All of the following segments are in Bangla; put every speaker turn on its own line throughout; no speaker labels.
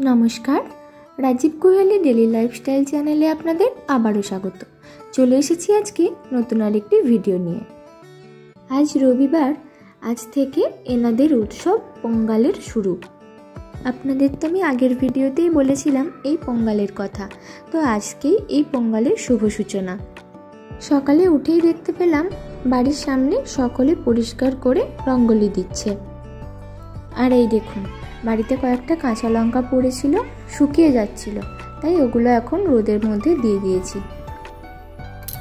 নমস্কার, রাজীব কোহেলি ডেলি লাইফস্টাইল চ্যানেলে আপনাদের আবারও স্বাগত। চলে এসেছি আজকে নতুন আরেকটি ভিডিও নিয়ে। আজ রবিবার, আজ থেকে এনাদের উৎসব পোঙ্গালের শুরু। আপনাদের তো আমি আগের ভিডিওতেই বলেছিলাম এই পোঙ্গালের কথা, তো আজকেই এই পোঙ্গালের শুভ সূচনা। সকালে উঠেই দেখতে পেলাম বাড়ির সামনে সকলে পরিষ্কার করে রঙ্গোলি দিচ্ছে। আর এই দেখুন, বাড়িতে কয়েকটা কাঁচা লঙ্কা পড়েছিল, শুকিয়ে যাচ্ছিল, তাই ওগুলো এখন রোদের মধ্যে দিয়ে দিয়েছি।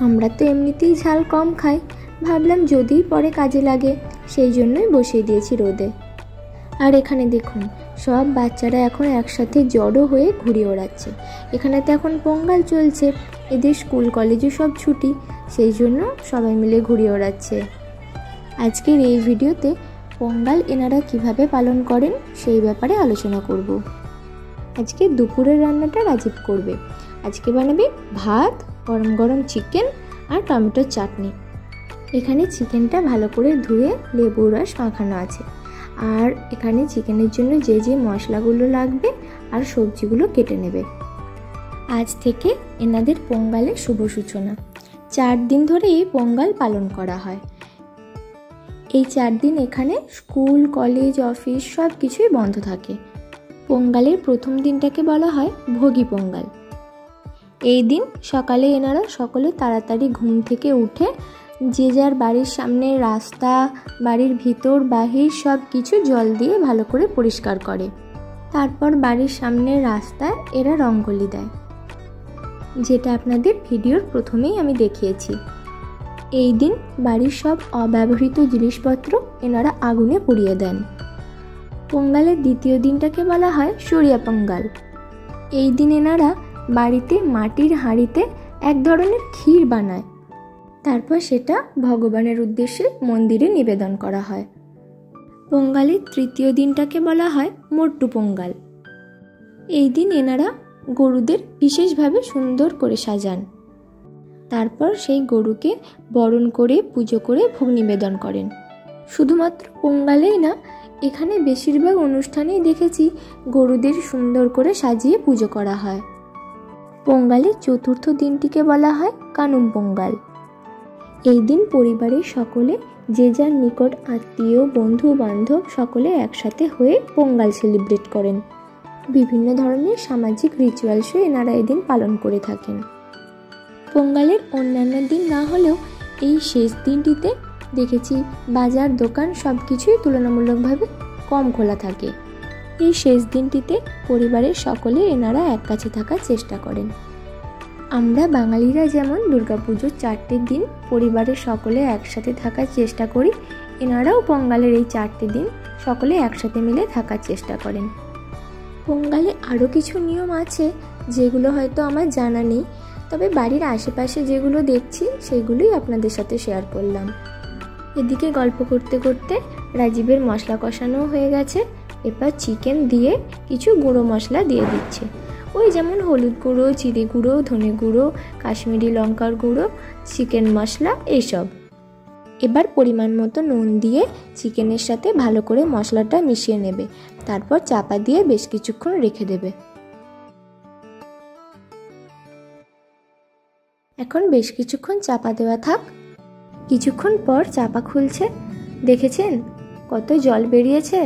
আমরা তো এমনিতেই ঝাল কম খাই, ভাবলাম যদিই পরে কাজে লাগে, সেই জন্যই বসিয়ে দিয়েছি রোদে। আর এখানে দেখুন, সব বাচ্চারা এখন একসাথে জড়ো হয়ে ঘুড়ি ওড়াচ্ছে। এখানে তো এখন পোঙ্গাল চলছে, এদের স্কুল কলেজও সব ছুটি, সেই জন্য সবাই মিলে ঘুড়ি ওড়াচ্ছে। আজকের এই ভিডিওতে পোঙ্গাল এনারা কিভাবে পালন করেন সেই ব্যাপারে আলোচনা করব। আজকে দুপুরের রান্নাটা রাজীব করবে। আজকে বানাবে ভাত, গরম গরম চিকেন আর টমেটোর চাটনি। এখানে চিকেনটা ভালো করে ধুয়ে লেবুর রস মাখানো আছে। আর এখানে চিকেনের জন্য যে যে মশলাগুলো লাগবে আর সবজিগুলো কেটে নেবে। আজ থেকে এনাদের পোঙ্গালের শুভ সূচনা। 4 দিন ধরে এই পোঙ্গাল পালন করা হয়। এই 4 দিন এখানে স্কুল, কলেজ, অফিস সব কিছুই বন্ধ থাকে। পোঙ্গালের প্রথম দিনটাকে বলা হয় ভোগী পোঙ্গাল। এই দিন সকালে এনারা সকলে তাড়াতাড়ি ঘুম থেকে উঠে যে যার বাড়ির সামনে রাস্তা, বাড়ির ভিতর বাহির সব কিছু জল দিয়ে ভালো করে পরিষ্কার করে। তারপর বাড়ির সামনের রাস্তায় এরা রঙ্গোলি দেয়, যেটা আপনাদের ভিডিওর প্রথমেই আমি দেখিয়েছি। এই দিন বাড়ির সব অব্যবহৃত জিনিসপত্র এনারা আগুনে পুড়িয়ে দেন। পোঙ্গালের দ্বিতীয় দিনটাকে বলা হয় সূর্যা পোঙ্গাল। এই দিন এনারা বাড়িতে মাটির হাঁড়িতে এক ধরনের ক্ষীর বানায়, তারপর সেটা ভগবানের উদ্দেশ্যে মন্দিরে নিবেদন করা হয়। পোঙ্গালের তৃতীয় দিনটাকে বলা হয় মোট্টু পোঙ্গাল। এই দিন এনারা গরুদের বিশেষভাবে সুন্দর করে সাজান। তারপর সেই গরুকে বরণ করে পুজো করে ভোগ নিবেদন করেন। শুধুমাত্র পোঙ্গালেই না, এখানে বেশিরভাগ অনুষ্ঠানেই দেখেছি গরুদের সুন্দর করে সাজিয়ে পুজো করা হয়। পোঙ্গালের চতুর্থ দিনটিকে বলা হয় কানুম পোঙ্গাল। এই দিন পরিবারের সকলে যে যার নিকট আত্মীয়, বন্ধু বান্ধব সকলে একসাথে হয়ে পোঙ্গাল সেলিব্রেট করেন। বিভিন্ন ধরনের সামাজিক রিচুয়ালসও এনারা এদিন পালন করে থাকেন। পোঙ্গালের অন্যান্য দিন না হলেও এই শেষ দিনটিতে দেখেছি বাজার, দোকান সব কিছুই তুলনামূলকভাবে কম খোলা থাকে। এই শেষ দিনটিতে পরিবারের সকলে এনারা এক কাছে থাকার চেষ্টা করেন। আমরা বাঙালিরা যেমন দুর্গাপুজোর 4টে দিন পরিবারের সকলে একসাথে থাকার চেষ্টা করি, এনারাও পোঙ্গালের এই 4টে দিন সকলে একসাথে মিলে থাকার চেষ্টা করেন। পোঙ্গালে আরও কিছু নিয়ম আছে যেগুলো হয়তো আমার জানা নেই, তবে বাড়ির আশেপাশে যেগুলো দেখছি সেগুলোই আপনাদের সাথে শেয়ার করলাম। এদিকে গল্প করতে করতে রাজীবের মশলা কষানো হয়ে গেছে। এবার চিকেন দিয়ে কিছু গুঁড়ো মশলা দিয়ে দিচ্ছে, ওই যেমন হলুদ গুঁড়ো, জিরে গুঁড়ো, ধনে গুঁড়ো, কাশ্মীরি লঙ্কার গুঁড়ো, চিকেন মশলা এইসব। এবার পরিমাণ মতো নুন দিয়ে চিকেনের সাথে ভালো করে মশলাটা মিশিয়ে নেবে। তারপর চাপা দিয়ে বেশ কিছুক্ষণ রেখে দেবে। এখন বেশ কিছুক্ষণ চাপা দেওয়া থাক। কিছুক্ষণ পর চাপা খুলছে, দেখেছেন কত জল বেরিয়েছে,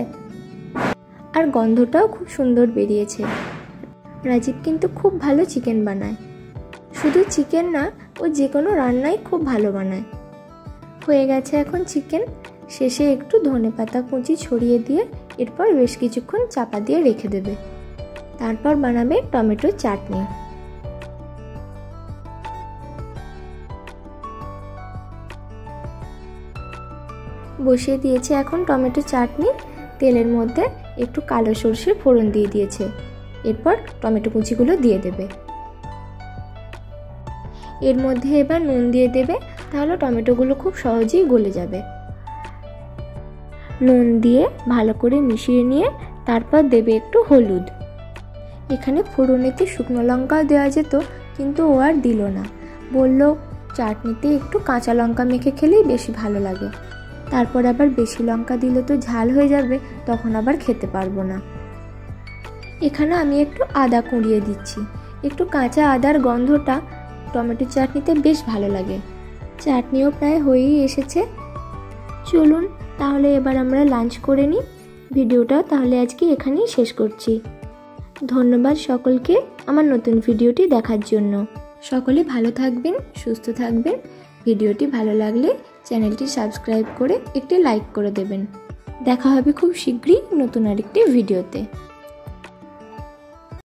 আর গন্ধটাও খুব সুন্দর বেরিয়েছে। রাজীব কিন্তু খুব ভালো চিকেন বানায়। শুধু চিকেন না, ও যে কোনো রান্নাই খুব ভালো বানায়। হয়ে গেছে এখন চিকেন। শেষে একটু ধনেপাতা কুচি ছড়িয়ে দিয়ে এরপর বেশ কিছুক্ষণ চাপা দিয়ে রেখে দেবে। তারপর বানাবে টমেটোর চাটনি। বসিয়ে দিয়েছে এখন টমেটো চাটনি। তেলের মধ্যে একটু কালো সরষে ফোড়ন দিয়ে দিয়েছে। এরপর টমেটো কুচিগুলো দিয়ে দেবে। এর মধ্যে এবার নুন দিয়ে দেবে, তাহলে টমেটোগুলো খুব সহজেই গলে যাবে। নুন দিয়ে ভালো করে মিশিয়ে নিয়ে তারপর দেবে একটু হলুদ। এখানে ফোড়নেতে শুকনো লঙ্কাও দেওয়া যেত, কিন্তু ও আর দিল না, বলল চাটনিতে একটু কাঁচা লঙ্কা মেখে খেলেই বেশি ভালো লাগে। তারপর আবার বেশি লঙ্কা দিলে তো ঝাল হয়ে যাবে, তখন আবার খেতে পারবো না। এখানে আমি একটু আদা কুড়িয়ে দিচ্ছি। একটু কাঁচা আদার গন্ধটা টমেটো চাটনিতে বেশ ভালো লাগে। চাটনিও প্রায় হয়েই এসেছে। চলুন তাহলে এবার আমরা লাঞ্চ করে নিই। ভিডিওটা তাহলে আজকে এখানেই শেষ করছি। ধন্যবাদ সকলকে আমার নতুন ভিডিওটি দেখার জন্য। সকলে ভালো থাকবেন, সুস্থ থাকবেন। ভিডিওটি ভালো লাগলে চ্যানেলটি সাবস্ক্রাইব করে একটি লাইক করে দেবেন। দেখা হবে খুব শীঘ্রই নতুন আরেকটি ভিডিওতে।